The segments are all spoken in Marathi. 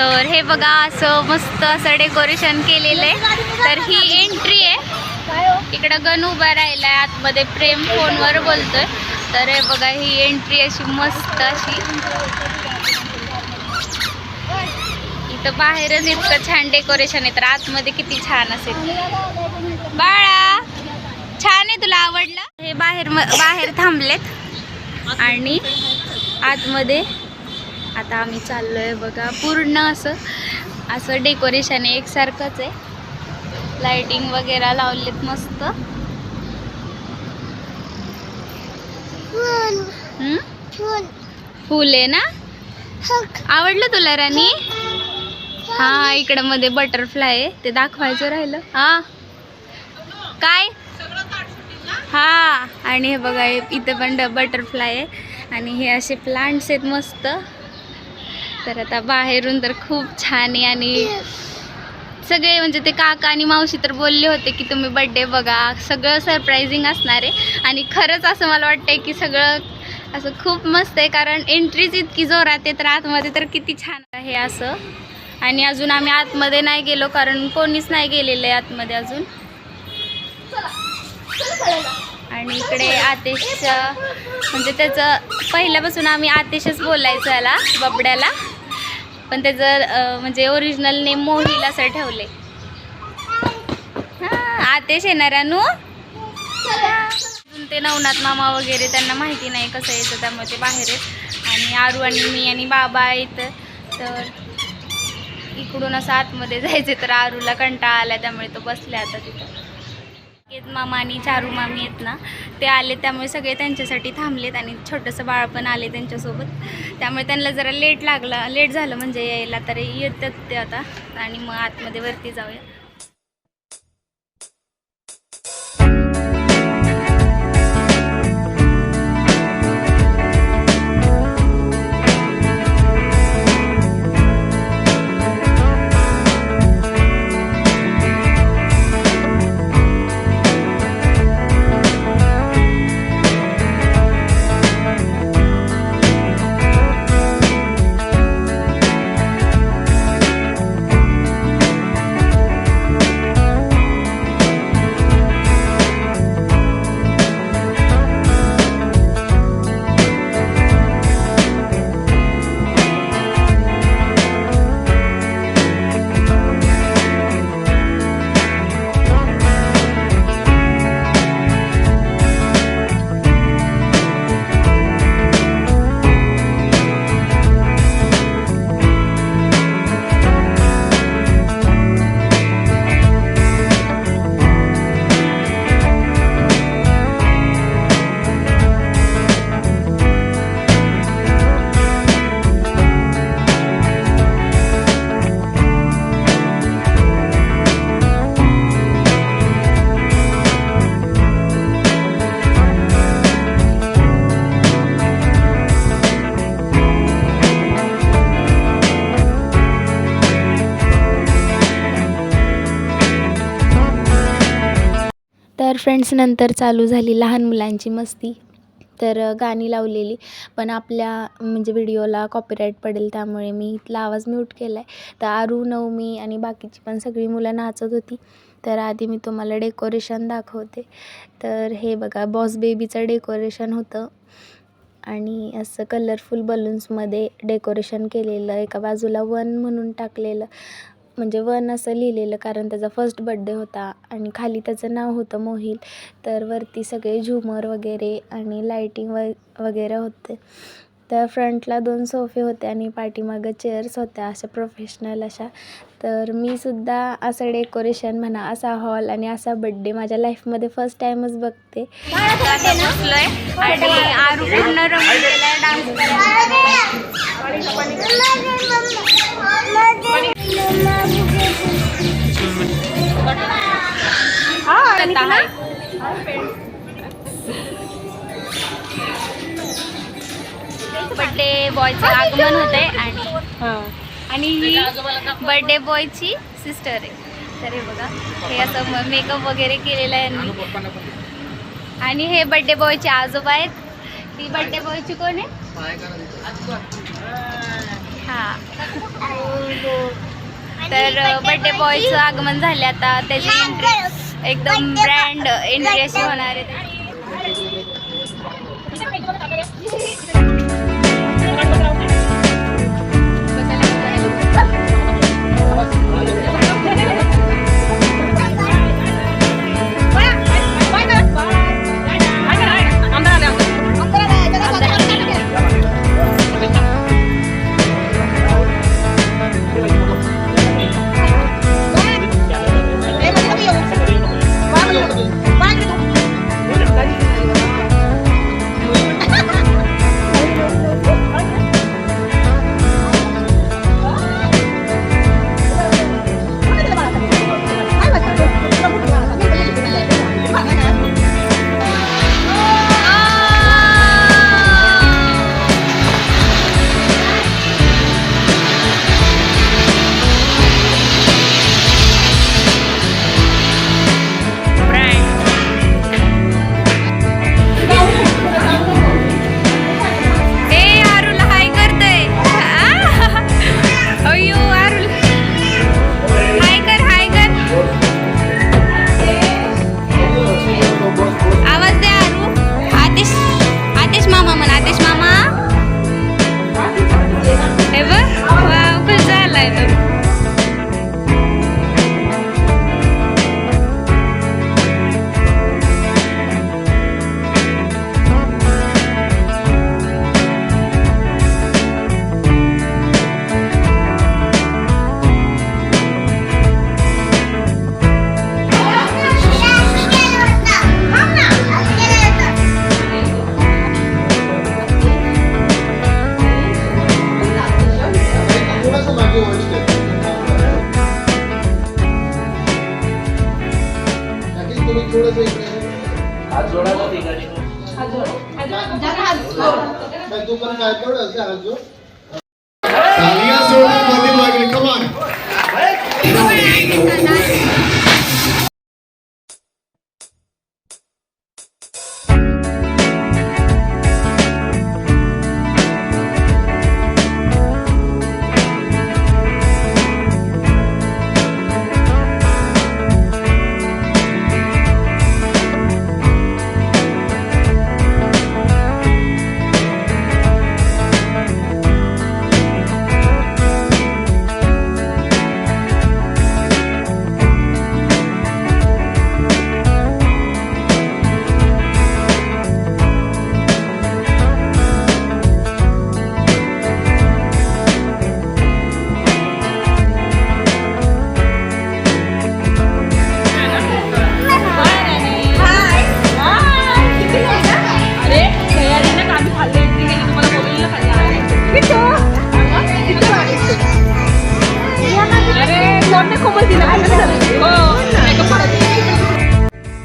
तर हे बघा असं मस्त असं डेकोरेशन केलेलं आहे. तर ही एंट्री आहे. इकडं गण उभा राहिलाय आतमध्ये, प्रेम फोनवर बोलतोय. तर हे बघा ही एंट्री अशी मस्त अशी. इथं बाहेरच इतकं छान डेकोरेशन आहे, तर आतमध्ये किती छान असेल. बाळा छान आहे, तुला आवडलं? हे बाहेर थांबलेत आणि आतमध्ये आता आम्ही चाललोय बघा. पूर्ण असं डेकोरेशन आहे, एकसारखंच आहे. लाइटिंग वगैरे लावलेत मस्त. फुल आहे ना? आवडलं तुला राणी? हा, इकडं मध्ये बटरफ्लाय आहे, ते दाखवायचं राहिलं. हा काय? हा, आणि हे बघा इथे पण बटरफ्लाय आहे आणि हे असे प्लांट्स आहेत मस्त. तर आता बाहेरून तर खूप छान आहे. आणि सगळे म्हणजे ते काका आणि मावशी तर बोलले होते की तुम्ही बड्डे बघा, सगळं सरप्रायझिंग असणार आहे. आणि खरंच असं मला वाटतंय की सगळं असं खूप मस्त आहे, कारण एंट्रीच इतकी जोरात आहे. तर आतमध्ये तर किती छान आहे असं. आणि अजून आम्ही आतमध्ये नाही गेलो, कारण कोणीच नाही गेलेलं आहे आतमध्ये अजून. आणि इकडे आतिशचं म्हणजे त्याचं पहिल्यापासून आम्ही आतिशच बोलायचं याला, बबड्याला. पण त्याचं म्हणजे ओरिजिनल नेम मोहिल असं ठेवले. हां, आतिश येणार अनु. ते नवनाथ मामा वगैरे त्यांना माहिती नाही कसं यायचं, त्यामुळे ते बाहेर आहेत. आणि आरू आणि मी आणि बाबा आहेत. तर इकडून असं आतमध्ये जायचे, तर आरूला कंटाळा आला, त्यामुळे तो बसले आता तिथं. मामा आणि चारू मामी आहेत ना, ते आले, त्यामुळे सगळे त्यांच्यासाठी थांबलेत. आणि छोटंसं बाळ पण आले त्यांच्यासोबत, त्यामुळे त्यांना जरा लेट झालं म्हणजे यायला. तर येतात ते आता. आणि मग आतमध्ये वरती जाऊया. तर फ्रेंड्स, नंतर चालू झाली लहान मुलांची मस्ती. तर गाणी लावलेली, पण आपल्या म्हणजे व्हिडिओला कॉपीराईट पडेल, त्यामुळे मी इथला आवाज म्यूट केला आहे. तर आरू, नवमी आणि बाकीची पण सगळी मुलं नाचत होती. तर आधी मी तुम्हाला डेकोरेशन दाखवते. तर हे बघा, बॉस बेबीचं डेकोरेशन होतं आणि असं कलरफुल बलून्समध्ये डेकोरेशन केलेलं. एका बाजूला 1 म्हणून टाकलेलं, म्हणजे 1 असं लिहिलेलं, कारण त्याचा फर्स्ट बड्डे होता. आणि खाली त्याचं नाव होतं मोहिल. तर वरती सगळे झुमर वगैरे आणि लाईटिंग वगैरे होते. तर फ्रंटला 2 सोफे होते आणि पाठीमागं चेअर्स होत्या अशा प्रोफेशनल अशा. तर मी सुद्धा असं डेकोरेशन म्हणा, असा हॉल आणि असा बड्डे माझ्या लाईफमध्ये फर्स्ट टाईमच बघते. बसलोय आणि आरू पूर्ण रमून गेलाय डान्स बर्थडे बॉयचं आगमन होतंय आणि ही बर्थडे बॉयची सिस्टर आहे. तर हे बघा, हे असं मेकअप वगैरे केलेलं आहे यांनी. आणि हे बर्थडे बॉयचे आजोबा आहेत. ती बर्थडे बॉयची कोण आहे? हा, तर बर्थडे बॉयचं आगमन झाले आता, त्याची एंट्री एकदम ब्रँड एंट्री अशी होणार आहे.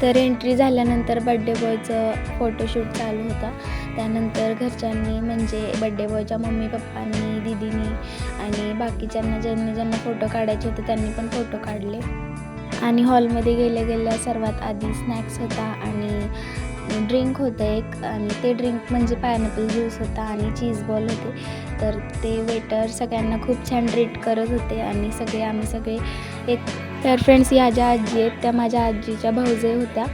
तर एंट्री झाल्यानंतर बड्डे बॉयचं फोटोशूट चालू होता. त्यानंतर घरच्यांनी म्हणजे बड्डे बॉयच्या मम्मी पप्पांनी, दीदीनी आणि बाकीच्यांना ज्यांना फोटो काढायचे होते त्यांनी पण फोटो काढले. आणि हॉलमध्ये गेल्या सर्वात आधी स्नॅक्स होता आणि ड्रिंक होतं एक, आणि ते ड्रिंक म्हणजे पायनॅपल ज्यूस होता आणि चीज बॉल होते. तर ते वेटर सगळ्यांना खूप छान ट्रीट करत होते आणि आम्ही सगळे एक. तर फ्रेंड्स, या ज्या आजी आहेत त्या माझ्या आजीच्या भाऊजे होत्या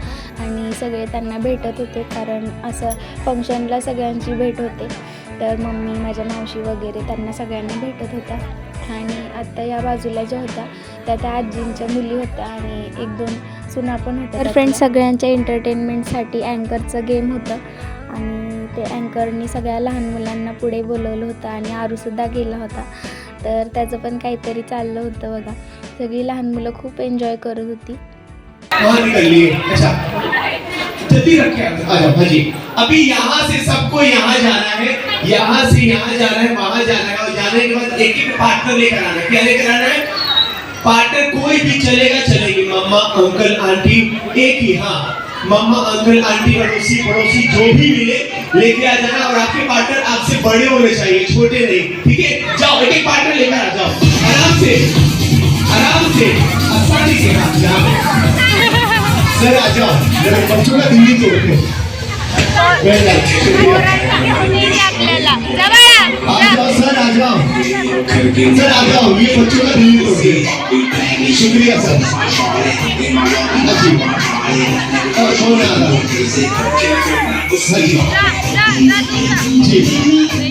आणि सगळे त्यांना भेटत होते, कारण असं फंक्शनला सगळ्यांची भेट होते. तर मम्मी, माझ्या मावशी वगैरे त्यांना सगळ्यांना भेटत होत्या. आणि आत्ता या बाजूला ज्या होत्या त्या आजींच्या मुली होत्या आणि 1-2 सुना पण होत्या. तर फ्रेंड्स, सगळ्यांच्या एंटरटेनमेंटसाठी अँकरचं गेम होतं आणि ते अँकरनी सगळ्या लहान मुलांना पुढे बोलवलं होतं आणि आरूसुद्धा गेला होता. तर त्याचं पण काहीतरी चाललं होतं बघा. सगळी लहान मुलं खूप एन्जॉय करत होती. अभी यहाँ से सबको यहाँ जाना है, यहाँ से यहाँ जाना है, वहाँ जाना है, और जाने के बाद एक पार्टनर लेकर आना है. क्या लेकर आना है? पार्टनर कोई भी चलेगा, चलेगी. मम्मा, अंकल, आंटी, एक ही. हाँ, मम्मा, अंकल, आंटी, पड़ोसी जो भी मिले लेके आ जाना. और आपके पार्टनर आपसे बड़े होने चाहिए, छोटे नहीं. ठीक है? जाओ, एक पार्टनर लेकर आ जाओ, आराम से आसानी से. सर आ जाओ, बच्चों का दिल्ली तो आपल्याला सर आ जाओ, सर आ जाओ, ये बच्चों का दिल तोड़ दिया। शुक्रिया सर। हाँ जी, और कौन आ रहा है? जी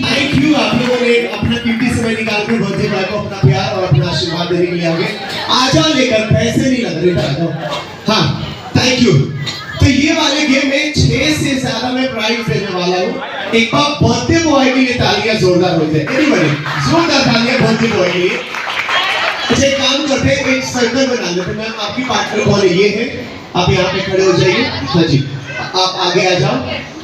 थैंक यू, आप लोगों ने अपना कीमती समय निकाल कर बर्थडे बॉय को अपना प्यार और अपना आशीर्वाद देने के लिए आगे आ जाओ, लेकर पैसे नहीं लग रहे, आ जाओ। हाँ थैंक यू। तो ये वाले गेम में 6 से ज्यादा मैं प्राइज देने वाला हूँ। एक बार बर्थडे बॉय के लिए तालियां जोरदार हो जाए, एनीबॉडी जोरदार तालियां बर्थडे बॉय के लिए। अच्छा एक काम करते हैं, एक सर्कल बना लेते हैं। मैम आपकी पार्टनर कौन है? ये है, आप यहाँ पे खड़े हो जाइए। हाँ जी, आप आगे आ जाओ।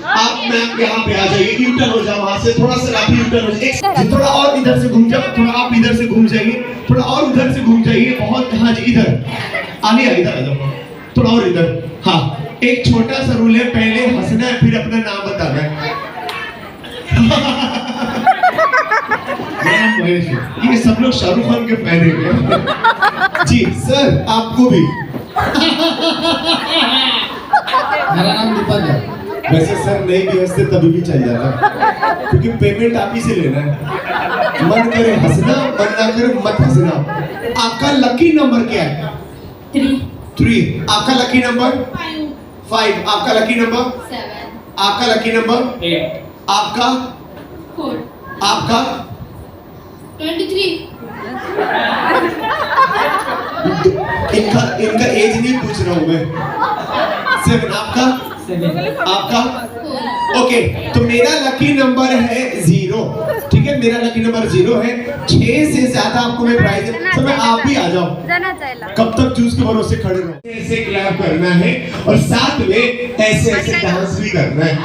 आप मैम यहाँ पे आ जाइए, यूटर्न हो जाओ, वहां से थोड़ा सा आप यूटर्न हो जाइए, थोड़ा और इधर से घूम जाओ, थोड़ा आप इधर से घूम जाइए, थोड़ा और उधर से घूम जाइए, बहुत। हाँ जी इधर आगे इधर आ जाओ, थोड़ा और इधर। हाँ एक छोटा सा रूल है, पहले हंसना है फिर अपना नाम बताना है। ये सब लोग शाहरुख खान के फैन हैं। जी सर आपको भी। मेरा नाम दीपक है। वैसे सर नहीं भी हंसते तभी भी चल जाता, क्योंकि पेमेंट आप ही से लेना है। मन करे हंसना, मन ना करे मत हंसना। आपका लकी नंबर क्या है? 3। आपका लकी नंबर 5। आपका लकी नंबर 7 आपका लकी नंबर 8 आपका 4 आपका 23 इनका इनका एज नहीं पूछ रहा हूँ मैं। 7 आपका 7 आपका ओके। तो मेरा लकी नंबर है 0, ठीक है, मेरा लकी नंबर 0 है। 6 से ज्यादा आपको मैं प्राइज तो मैं आप भी आ जाओ, कब तक जूस के भरोसे खड़े रहो। ऐसे क्लैप करना है और साथ में ऐसे ऐसे डांस भी करना है।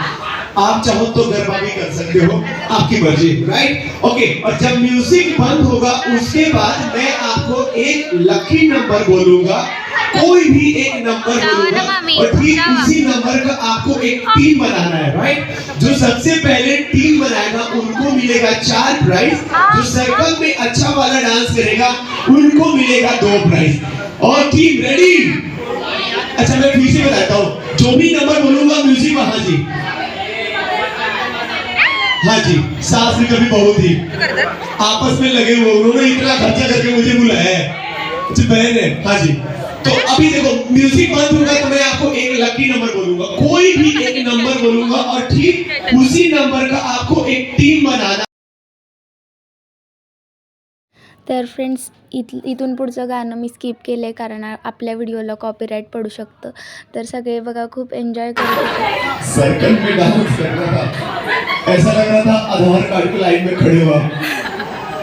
आप चाहो तो गरबा भी कर सकते हो, आपकी मर्जी, राइट? ओके, और जब म्यूजिक बंद होगा उसके बाद मैं आपको एक लकी नंबर बोलूंगा, कोई भी एक नंबर बोलूंगा और ठीक उसी नंबर का आपको एक टीम बनाना है, राइट? जो सबसे पहले टीम बनाएगा उनको मिलेगा 4 प्राइज, जो सर्कल में अच्छा वाला डांस करेगा उनको मिलेगा 2 प्राइज। और टीम रेडी? अच्छा मैं फिर से बताता हूँ, जो भी नंबर बोलूंगा म्यूजिक वहां जी। हाँ जी, सास भी कभी बहुत ही आपस में लगे हुए, उन्होंने इतना खर्चा करके मुझे बुलाया है। अच्छा बहन है, हाँ जी। तो अभी देखो म्यूजिक बंद होगा तो मैं आपको एक लकी नंबर बोलूंगा, कोई भी एक नंबर बोलूंगा और ठीक उसी नंबर का आपको एक टीम बनाना। तर फ्रेंड्स इथून पुढचं गाणं मी स्किप केलं आहे, कारण आपल्या व्हिडिओला कॉपीराईट पडू शकतं। तर सगळे बघा खूप एन्जॉय करत होते। सर्कल में डांस कर रहा था, ऐसा लग रहा था आधार कार्ड की लाइन में खड़े हुआ।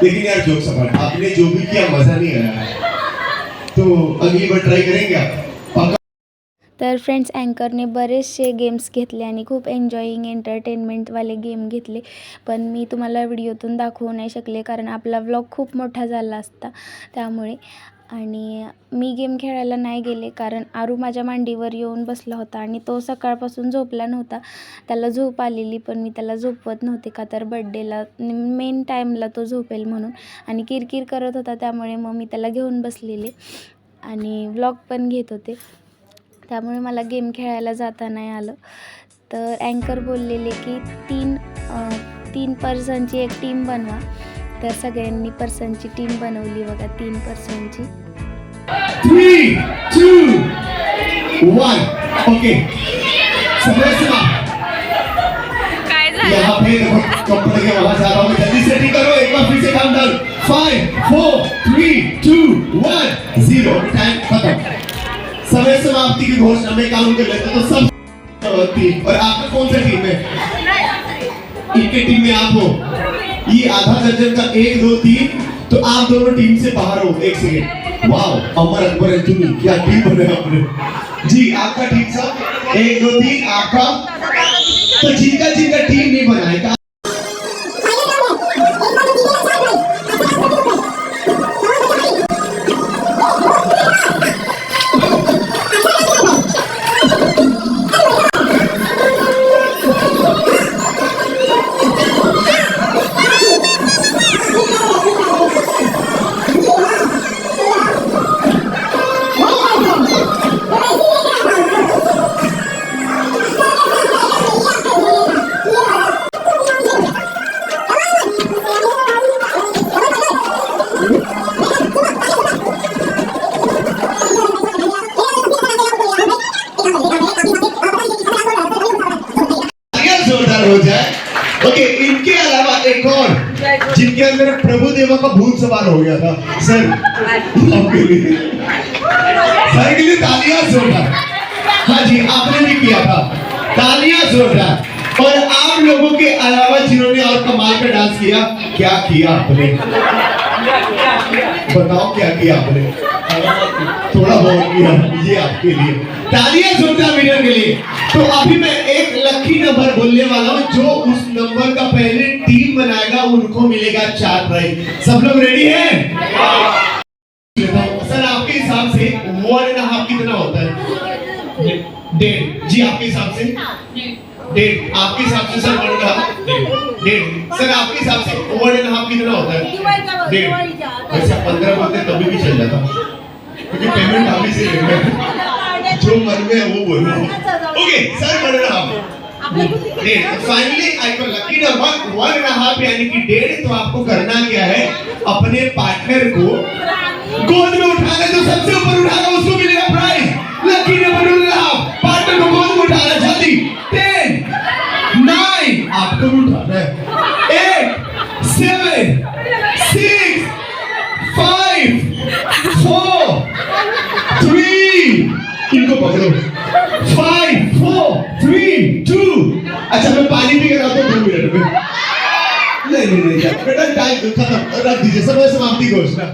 लेकिन यार जोक सपाट, आपने जो भी किया मजा नहीं आया, तो अगली बार ट्राई करेंगे आप? तर फ्रेंड्स अँकरने बरेचसे गेम्स घेतले आणि खूप एन्जॉईंग एंटरटेनमेंटवाले गेम घेतले, पण मी तुम्हाला व्हिडिओतून दाखवू नाही शकले कारण आपला व्लॉग खूप मोठा झाला असता त्यामुळे। आणि मी गेम खेळायला नाही गेले कारण आरू माझ्या मांडीवर येऊन बसला होता आणि तो सकाळपासून झोपला नव्हता। त्याला झोप आलेली पण मी त्याला झोपवत नव्हते का तर बड्डेला मेन टाईमला तो झोपेल म्हणून, आणि किरकिर करत होता त्यामुळे मग मी त्याला घेऊन बसलेले आणि व्लॉग पण घेत होते, त्यामुळे मला गेम खेळायला जाता नाही आलं। तर अँकर बोललेले की 3 पर्सनची एक टीम बनवा, तर सगळ्यांनी पर्सनची टीम बनवली बघा, 3 पर्सनची। 3, 2, 1 ओके। समय सुना यहाँ पे कपड़े के वहां जा रहा हूँ, जल्दी से ठीक करो, एक बार फिर से काम डाल। 5 4 3 2 1 0 टाइम खत्म। समय समाप्ति की घोषणा में काउंट कर लेते तो सब टीम। और आपका कौन सा टीम है? इनके टीम में आप हो, ये आधा दर्जन का 1 2 3, तो आप दोनों टीम से बाहर हो। 1 सेकेंड, वाह अमर अकबर एंथोनी क्या टीम बने आपने जी। आपका टीम सब 1 2 3 आपका, तो जिनका जिनका टीम नहीं बनाएगा ब्रह्मदेवा का भूत सवार हो गया था सर आपके लिए। सर के लिए तालियां जोरदार। हाँ जी, आपने भी किया था, तालियां जोरदार। और आप लोगों के अलावा जिन्होंने और कमाल का डांस किया, क्या किया आपने? बताओ क्या किया आपने? थोड़ा बहुत किया, ये आपके लिए तालियां जोरदार विनर के लिए। तो अभी मैं एक लकी नंबर बोलने वाला हूँ, जो उस नंबर का पहले टीम बनाएगा उनको मिलेगा 4 प्राइज। सब लोग रेडी हैं? सर आपके हिसाब से 1.5 कितना होता है? 1.5 जी, आपके हिसाब से 1.5, आपके हिसाब से सर 1.5 सर आपके हिसाब से 1.5 कितना होता है? 1.5। वैसे 15 बोलते तभी भी चल जाता, क्योंकि पेमेंट अभी से जो मन में है वो बोलो। Okay sir 1.5। फाइनली आई को लकी नंबर 1.5 यानी कि 1.5। तो आपको करना क्या है, अपने पार्टनर को गोद में उठाना, जो सबसे ऊपर उठाएगा उसको मिलेगा प्राइज। लकी नंबर 1.5, पार्टनर को गोद में उठाना जल्दी। 10 9 आपको भी उठाना है। 8 7 6 5 4 3 इनको पकड़ो। 5 4 3 2। अच्छा मैं पानी भी करा तो 2 मिनट में। नहीं बेटा टाइम खत्म, रख दीजिए, समय समाप्ति घोषणा।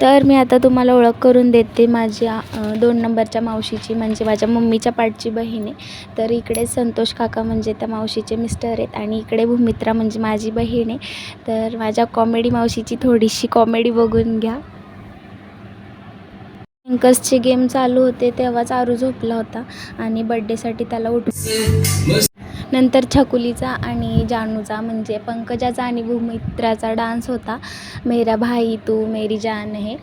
तर मी आता तुम्हाला ओळख करून देते माझ्या 2 नंबरच्या मावशीची, म्हणजे माझ्या मम्मीच्या पाठची बहीण आहे. तर इकडे संतोष काका म्हणजे त्या मावशीचे मिस्टर आहेत, आणि इकडे भूमित्रा म्हणजे माझी बहीण आहे. तर माझ्या कॉमेडी मावशीची थोडीशी कॉमेडी बघून घ्या. बँकर्सचे गेम चालू होते तेव्हा चारू झोपला होता आणि बड्डेसाठी त्याला उठून नंतर छकुलीचा आणि जानूचा म्हणजे पंकजाचा आणि भूमित्राचा डान्स होता, मेरा भाई तू मेरी जान है.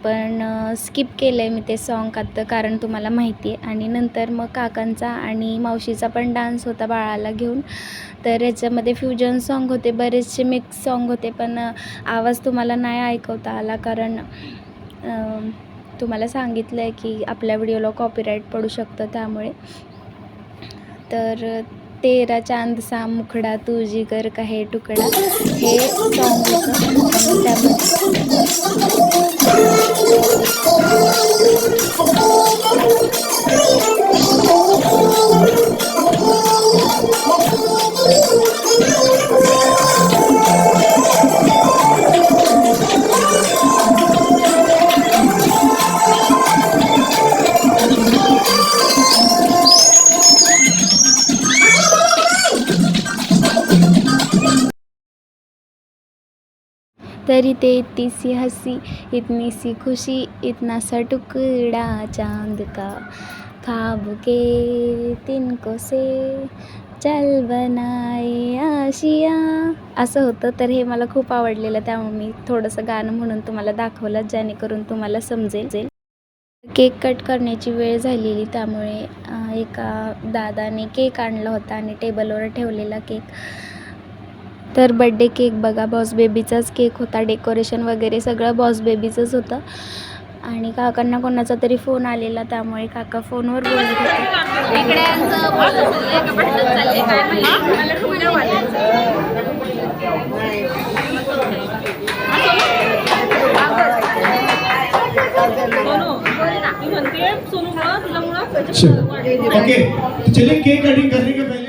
पण स्किप केलं आहे मी ते सॉन्ग आता, कारण तुम्हाला माहिती आहे. आणि नंतर मग काकांचा आणि मावशीचा पण डान्स होता बाळाला घेऊन. तर याच्यामध्ये फ्युजन सॉन्ग होते, बरेचसे मिक्स सॉन्ग होते, पण आवाज तुम्हाला नाही ऐकवता आला, कारण तुम्हाला सांगितलं आहे की आपल्या व्हिडिओला कॉपीराईट पडू शकतं त्यामुळे. तर तेरा चांद सा मुखडा तू जिगर का है तुकडा हे सॉन्ग होतं. तरी ते इतनी सी हंसी इतनी सी खुशी इतना सा टुकड़ा चांद का ख्वाब के तिनको से चल बनाए आशिया असं होतं. तर हे मला खूप आवडलेलं, त्यामुळे मी थोडंसं गाणं म्हणून तुम्हाला दाखवलं, जेणेकरून तुम्हाला समजेल. केक कट करण्याची वेळ झालेली, त्यामुळे एका दादाने केक आणला होता आणि टेबलवर ठेवलेला केक. तर बड्डे केक बघा, बॉस बेबीचाच केक होता, डेकोरेशन वगैरे सगळं बॉस बेबीचंच होतं. आणि काकांना कोणाचा तरी फोन आलेला, त्यामुळे काका फोनवर बोलत होते. इकडे ओके चलिए केक कटिंग करने के पहले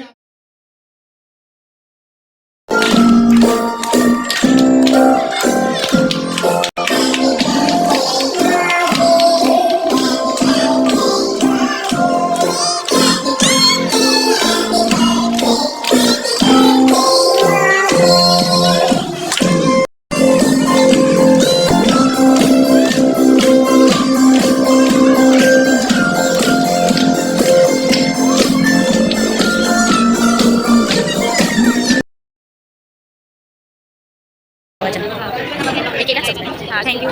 थँक्यू.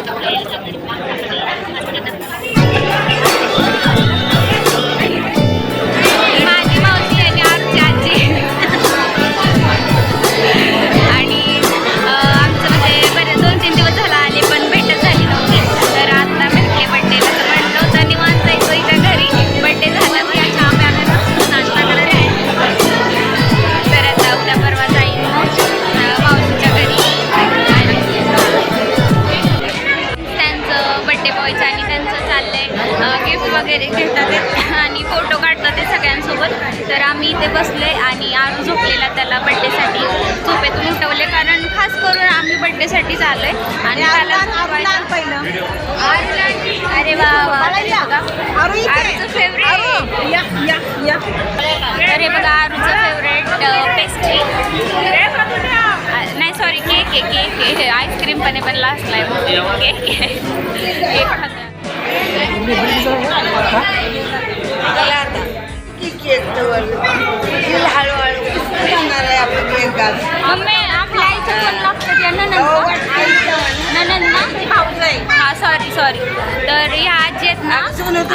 माझी मावशी आणि आमची आजी आणि आमचं म्हणजे बरेच 2-3 दिवस झाला आले, पण भेटच झाली नव्हती. तर आता भेटले बड्डेला, तर म्हटलं होतं निवांत जायचं इथं घरी. बड्डे झाला की आता आम्ही आम्हाला नाश्ता करायला आहे. तर आता उद्या परवा जाईन मावशीच्या घरी. वगैरे घेतात आणि फोटो काढतात ते सगळ्यांसोबत. तर आम्ही इथे बसले आणि आरू झोपलेला त्याला बड्डेसाठी झोपेतून उठवले, कारण खास करून आम्ही बड्डेसाठीच आलोय आणि त्याला अरे वा वा, आरूचं फेवरेट. अरे बघा आरूचं फेवरेट पेस्ट्री नाही सॉरी केक आहे, केक आहे. आईस्क्रीम पण लास्टला आहे केक आहे. केक खातो. मम्मी आपल्या आईचं कोण लागतं त्या ननंद ना भाऊज आहे. हा सॉरी तर ह्या आजी आहेत ना,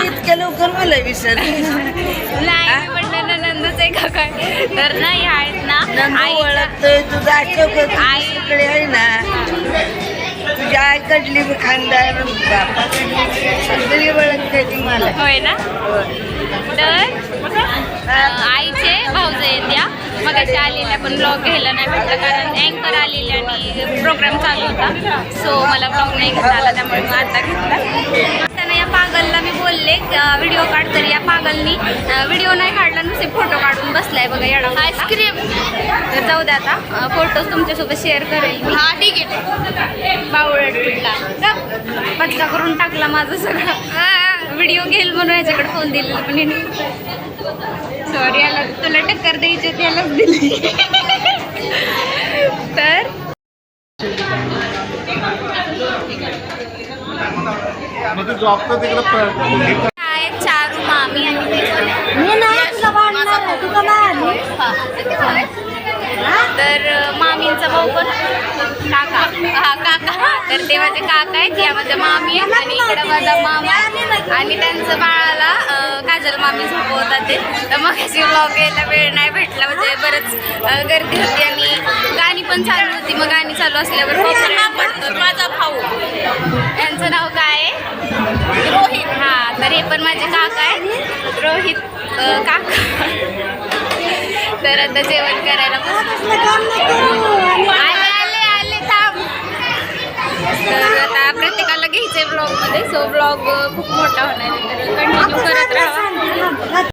इतक्या लवकर मला विसर नाही म्हणलं ननंदच आहे का काय. तर ना ह्या आहेत ना आई ओळखतोय तुझा आईकडे आहे ना, तुझ्या आईकडली खानदार सगळी ओळखते ती मला. होय ना. तर आईचे भाऊज आहेत त्या मगाशी आलेल्या, पण ब्लॉग घ्यायला नाही भेटलं कारण अँकर आलेले आणि प्रोग्राम चालू होता. सो मला ब्लॉग नाही घेता आला, त्यामुळे मग आता घेतला. त्यांना या पागलला मी बोलले व्हिडिओ काढ, तर या पागलनी व्हिडिओ नाही काढला, नुसते फोटो काढून बसलाय बघा येडा आईस्क्रीम. तर जाऊ द्या आता फोटोज तुमच्यासोबत शेअर करेल मी. हा ठीक आहे. बावळट पिटला पटका करून टाकला माझं सगळं. व्हिडिओ घेईल म्हणून याच्याकडे फोन दिलेला पण सॉरी याला तुला टक्कर द्यायची त्यालाच दिली. तर चारू मामी तर मामींचा भाऊ पण काका. हा काका. तर ते माझे काका आहेत, या माझ्या मामी आहेत आणि इकडं माझा मामा आणि त्यांचं बाळाला काजल मामी झोपवतात ते. तर मग अशी व्लॉग घ्यायला वेळ नाही भेटला, म्हणजे बरंच गर्दी होती आणि गाणी पण चालू होती. मग गाणी चालू असल्यावर पडतो. माझा भाऊ यांचं नाव काय आहे? रोहित. हा तर हे पण माझे काका आहेत, रोहित काका. तर आता जेवण करायला आले थांब. तर आता प्रत्येकाला घ्यायचंय ब्लॉगमध्ये, सो ब्लॉग खूप मोठा होणार आहे, तर कंटिन्यू करत राहा.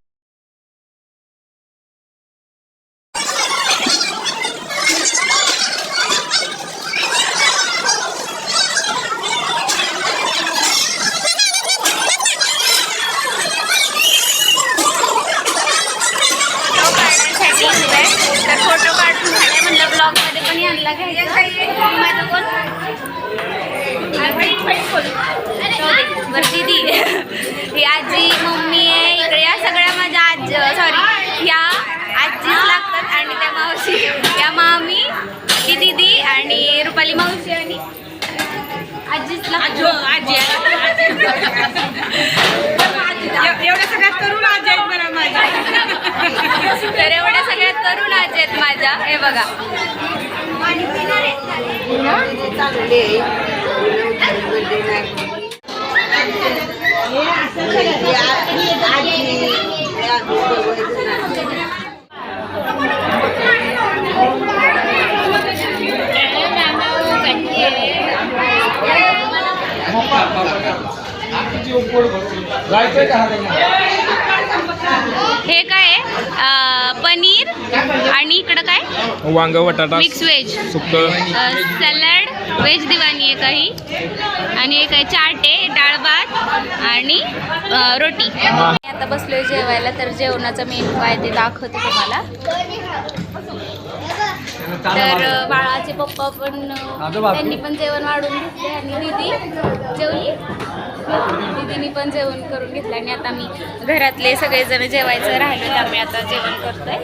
तर फोटो काढून झाले म्हणलं ब्लॉगमध्ये पण यांना घ्यायचं. माझं कोण बरं दीदी ही आजी मम्मी आहे इकडे. या सगळ्या माझ्या आजी सॉरी ह्या आजीच लागतात आणि त्या मावशी या मामी ती दीदी आणि रुपाली मावशी आणि आजीच लागतो. आजी एवढ्या सगळ्यात तरुण आजी आहेत मला माझ्या. तर एवढ्या सगळ्यात तरुण आजी आहेत माझ्या. हे बघा हे काय पनीर आणि इकडं काय वांग बटाटा मिक्स व्हेज सुक्क सॅलड व्हेज दिवाणी आहे काही आणि एक आहे चाट आहे डाळ भात आणि रोटी. आता बसलोय जेवायला, तर जेवणाचा मेनू आहे ते दाखवते तुम्हाला. तर बाळाचे पप्पा पण त्यांनी पण जेवण वाढून घेतले आणि दीदी जेवली. दीदीनी पण जेवण करून घेतलं आणि आता मी घरातले सगळेजण जेवायचं राहिलं त्यामुळे आता जेवण करतोय.